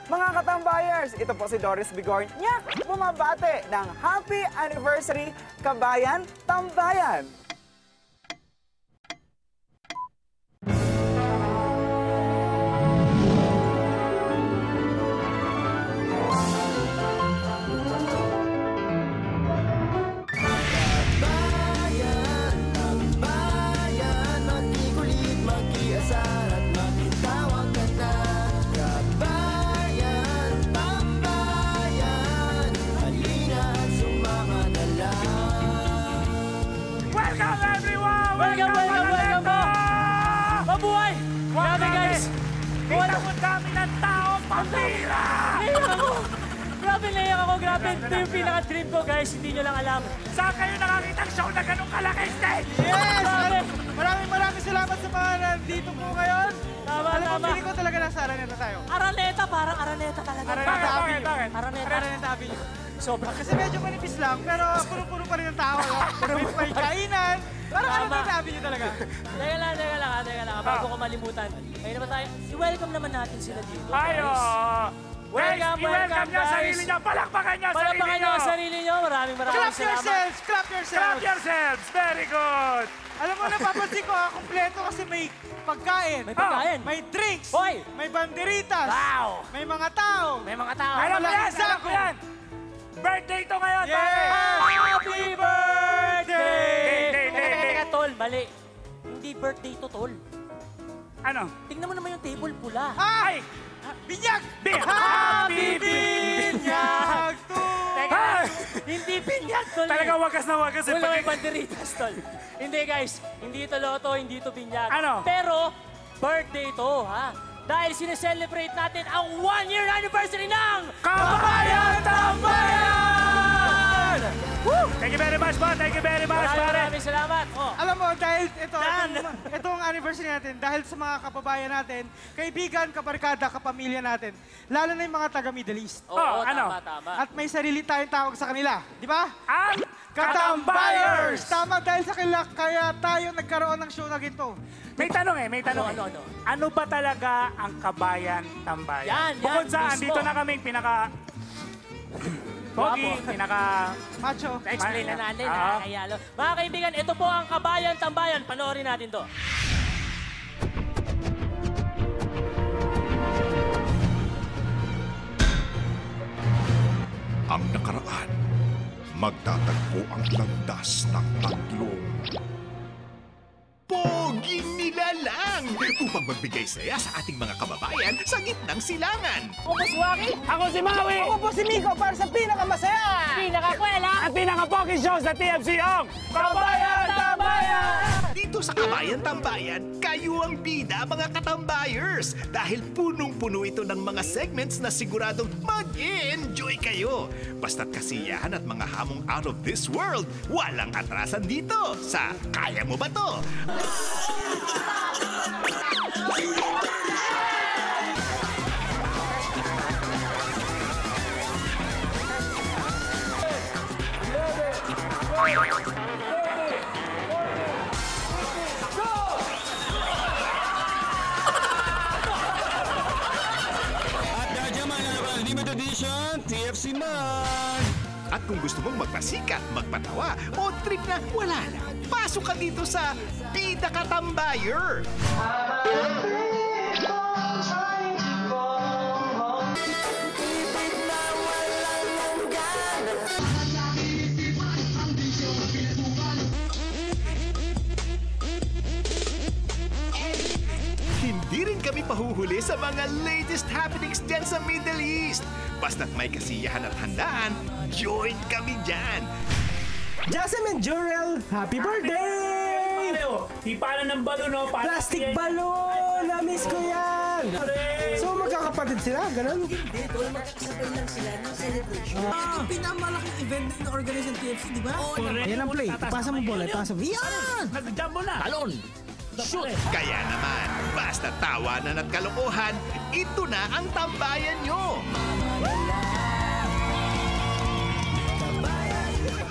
Mga katambayers, ito po si Doris Bigornia, bumabate ng Happy Anniversary Kabayan Tambayan! Grabe, ito yung pinaka-dream ko, guys. Hindi nyo lang alam. Saan kayo nakakita ang show na ganong kalaki stage? Yes! Maraming salamat sa mga nandito po ngayon. Tama. Feeling ko talaga nasa Araneta tayo. Araneta, parang Araneta talaga. Bakit? Araneta Avenue. Sobra. Kasi medyo manipis lang, pero puno-puno pa rin ng tao. May kainan. Parang Araneta Avenue talaga. Teka lang. Bago ko malimutan. Ngayon naman tayo. I-welcome naman natin sila dito. Ayo! Welcome, i-welcome niya sarili niya. Palakpakan niya sarili niyo. Maraming salamat. Clap yourselves. Very good. Alam mo, napapansin ko, kompleto kasi may pagkain. May pagkain. May drinks. Hoy! May banderitas. Wow! May mga tao. Alam ko yan. Birthday ito ngayon. Happy birthday! Teka, Tol, mali. Hindi birthday to, Tol. Ano? Tingnan mo naman yung table pula. Ay! Binyag! Happy binyag! Teka, hindi binyag, Tol. Talaga wagas na wagas. Wala yung banderitas, Tol. Hindi, guys. Hindi ito loto, hindi ito binyag. Ano? Pero, birthday to, ha? Dahil sineselebrate natin ang 1-year anniversary ng Kabayan Tambayan! Thank you very much, pare. Maraming salamat. Alam mo, dahil itong anniversary natin, dahil sa mga kababayan natin, kaibigan, kabarkada, kapamilya natin, lalo na yung mga taga-Middle East. Oo, ano? Tama. At may sarili tayong tawag sa kanila, di ba? Ang Katambayers! Tama, dahil sa kanila, kaya tayo nagkaroon ng show na ginto. May tanong. Ano? Ano ba talaga ang Kabayan Tambayan? Yan, Bukod sa mismo. andito na kaming pinaka... Pogi, pinaka... Macho. Explain na natin, nakakayalo. Mga kaibigan, ito po ang Kabayan Tambayan. Panoorin natin to. Ang nakaraan, magtatagpo ang landas ng tatlong poging nilalang upang magbigay saya sa ating mga kababayan sa gitnang silangan. Ako si Waki. Ako si Maui! Ako po si Miko para sa pinakamasaya! Pinakakwela! At pinaka-pogi show sa TFC ang Kabayan Tambayan! Dito sa Kabayan Tambayan, kayo ang bida mga katambayers dahil punong-puno ito ng mga segments na siguradong mag-enjoy kayo. Basta't kasiyahan at mga hamong out of this world, walang atrasan dito sa Kaya Mo Ba To? Limited edition, TFC Man! At kung gusto mong magpasikat, magpatawa, o trip na wala na, pasok ka dito sa Bida Katambayer! Hindi rin kami pahuhuli sa mga latest happenings dyan sa Middle East. Basta't may kasiyahan at handaan, join kami dyan. Jasmine Jurel, happy birthday! Hipalan ng balon, no? Plastic balloon! Na-miss ko yan! So magkakapatid sila, ganun? Hindi, tol, magkakasabay lang sila ng celebration. Ito yung pinamalaking event na in-organize ng TFC, di ba? Yan ang play. Pasa mo bola, pasa mo. Yan! Nag-jump mo na! Talon! Shoot! Kaya naman, basta tawanan at kalokohan, ito na ang tambayan nyo.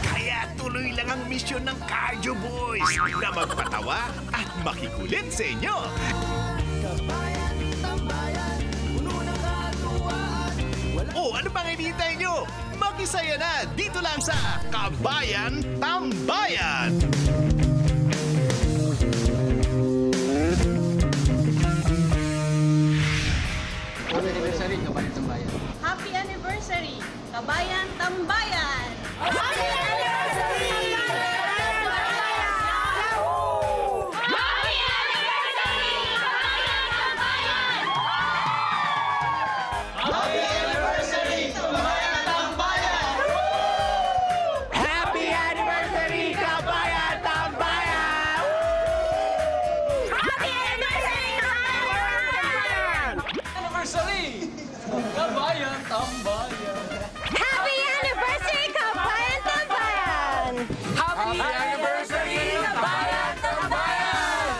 Kaya tuloy lang ang misyon ng Cardio Boys na magpatawa at makikulit sa inyo. Tambayan, puno ng katuwaan. ano pang hinihintay nyo? Mag-isaya na dito lang sa Kabayan Tambayan! Happy anniversary, Kabayan Tambayan! Happy anniversary! Happy anniversary, Kabayan Tambayan! Happy anniversary, Kabayan! Happy anniversary, Kabayan Tambayan! Happy anniversary, Kabayan Tambayan!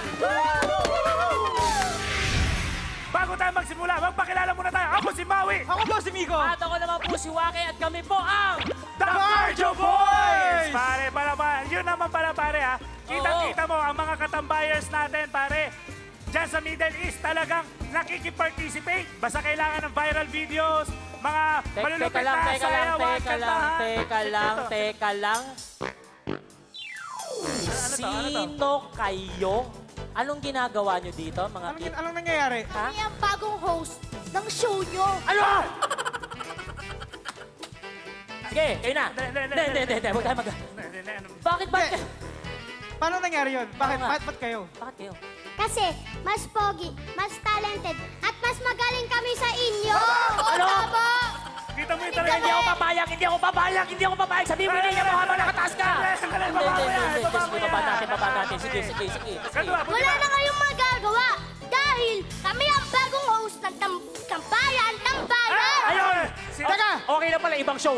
Bago tayo magsimula, magpakilala muna tayo. Ako si Maui. Ako po si Miko. At ako naman po si Waki at kami po ang... The Cardio Boys! Pare, yun naman pala pare ha. Kita-kita mo ang mga katambayers natin pare. Diyan sa Middle East talagang nakikiparticipate. Basta kailangan ng viral videos, mga malulupit na sayawan, kantahan. Teka lang. Sino kayo? Anong ginagawa nyo dito, mga kid? Anong nangyayari? Ha? Kami ang bagong host ng show nyo. Ano? Sige, kayo na. Hindi. Huwag tayo Bakit? Paano nangyari yun? Bakit? Oo nga. Ba't kayo? Bakit kayo? Kasi mas pogi, mas talented, at mas magaling kami sa inyo. Ano? Tama? Kita mo yung talaga. Hindi ako papayag. Sabihin mo niya mo habang nakataas ka. Hindi. Baba natin. Sige. Wala na kayong magagawa dahil kami ang bagong host ng Tambayan. Ayun! Teka! Okay na pala, ibang show.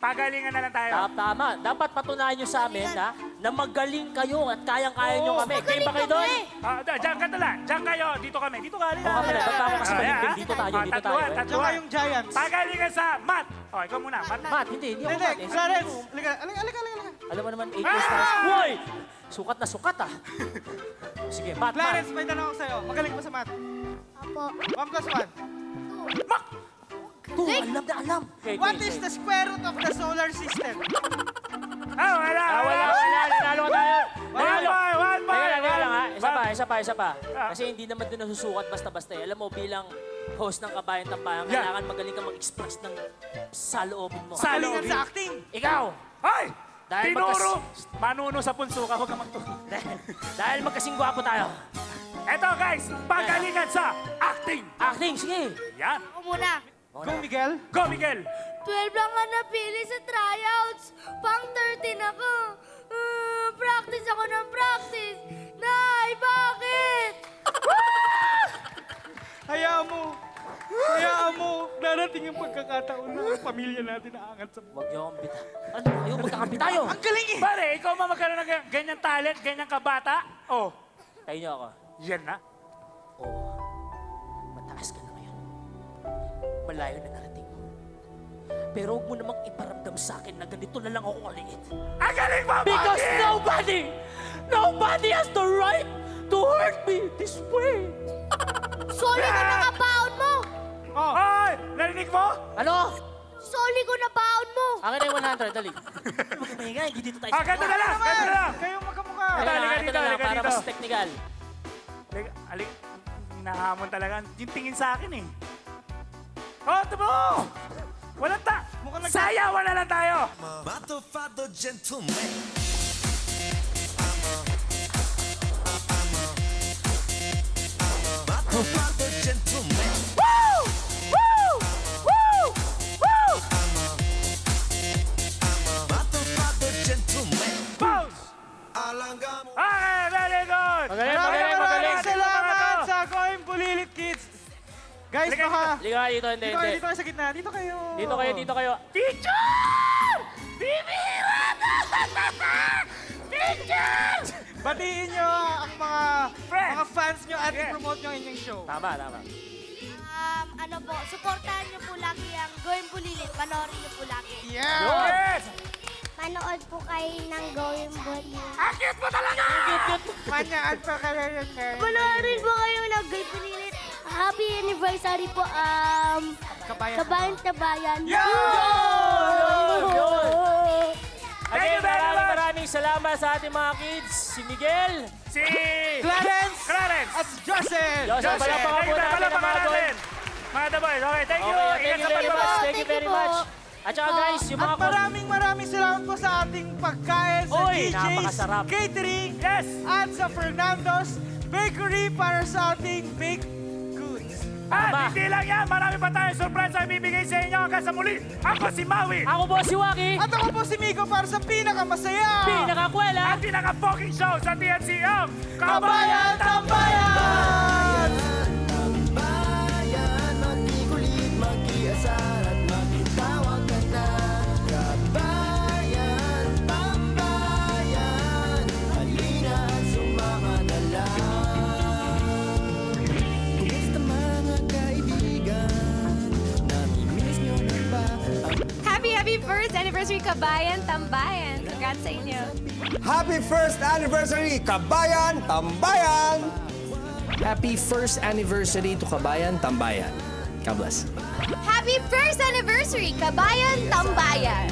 Pagalingan na lang tayo. Tama. Dapat patunayan nyo sa amin na magaling kayo at kayang-kaya nyo kami. Game ba kayo doon? Diyan ka tala. Diyan kayo. Dito kami. Dito ka. Oo nga pala, ba't ako mas malimlim? Dito tayo. Diyan Tatluan. kayong Giants. Pagalingan sa Matt. O, ikaw muna. Matt, hindi ako Hindi, Matt. Clarence. Halika. Alam mo naman, 8 years na. Hoy! Sukat na sukat ah. Sige, Matt. Clarence, may tanong ako sa'yo. Magaling ba sa math? Apo. 1 plus 1. Alam. Okay, What is the square root of the solar system? Wala. Nanalo tayo. One point. Teka lang ha. Isa pa. Kasi hindi naman din nasusukat basta-basta eh. Alam mo, bilang host ng Kabayan Tambayan, kailangan magaling ka mag-express ng saloobin mo. Galingan sa acting. Ikaw! Ay! Dahil Tinuro! Manuno sa punso ka. Huwag kang magturo. Dahil magkasing gwapo tayo. Eto guys, pagalingan sa acting. Acting, sige. Yan. Ako muna. Go, Miguel. Go, Miguel. 12 lang nga napili sa tryouts. Pang 13 ako. Practice ako ng practice. Nay, bakit? Hayaan mo. Darating yung pagkakataon na ang pamilya natin aangat sa buhay. Huwag niyo akong bita. Ano kayo? Magkakampi tayo. Ang galing eh! Pare, ikaw magkaroon ng ganyan talent, ganyan kabata. Oh, Tayo niyo ako. yan na. Oo. Mataas ka na ngayon. Malayo na narating mo. Pero huwag mo namang iparamdam sa akin na ganito na lang ako kaliit. Ang galing mo, Because nobody has the right to hurt me this way. Soli ko na nga baon mo. Oh, Ay, narinig mo? Ano? Soli ko na baon mo. Akin na yung 100, dali. Huwag ka mahinga, hindi dito tayo. Ganito na lang, ganito na lang. kayong magkamukha. Halika dito, halika para dito. mas technical. Alik, hinahamon talaga. Yung tingin sa akin eh. Oh, ito mo! Walang sayawan na lang tayo. Matofado gentleman. Matofado gentleman. Matofado gentleman. Bounce! Okay, very good! Maraming Sino mga salamat to? sa Coin Pulilit Kids. Guys, Halika baka... Liga kayo dito, hindi. Dito kayo sa gitna. Dito kayo. Dito kayo. Teacher! Bibira na! Teacher! Batiin nyo ang Friends. mga fans nyo at Yes. i-promote nyo ang inyong show. Tama. Ano po, supportahan niyo po lagi ang Going Pulilit. Panoorin niyo po lagi. Yeah! Yes! Manood po kayo ng Going Pulilit. Ang cute mo talaga! Manyaan pa kayo yun, guys. Panoorin po kayo ng Going Pulilit. Happy anniversary po, Kabayan-tabayan. Again, maraming salamat sa ating mga kids. Si Miguel, Si Clarence! Clarence. At Joseph! Joseph, palakpakan po natin ang mga boys. Mga The Boys. Okay, thank you. Okay, thank Ingat you sa very pagbabago. much. Thank you very much. At saka guys, yung mga... At maraming salamat po sa ating pagkain sa Uy, DJ's napakasarap. Catering Yes. at sa Fernando's Bakery para sa ating baked goods. At hindi lang yan, marami pa tayong surprise na ibibigay sa inyo hanggang sa muli. Ako si Maui. Ako po si Waki. At ako po si Miko para sa pinakamasaya! Pinakakwela. At pinaka-poking show sa TNC ang Kabayan Tambayan! Tambayan, magikulit, mag-iasar at magtawag ka na. Kabayan, tambayan, halina at sumama na lang. Kumusta mga kaibigan, namimiss nyo na ba ang Happy first anniversary, Kabayan Tambayan. Congrats sa inyo. Happy first anniversary, Kabayan Tambayan! Happy first anniversary to Kabayan Tambayan. God bless. Happy first anniversary, Kabayan Tambayan.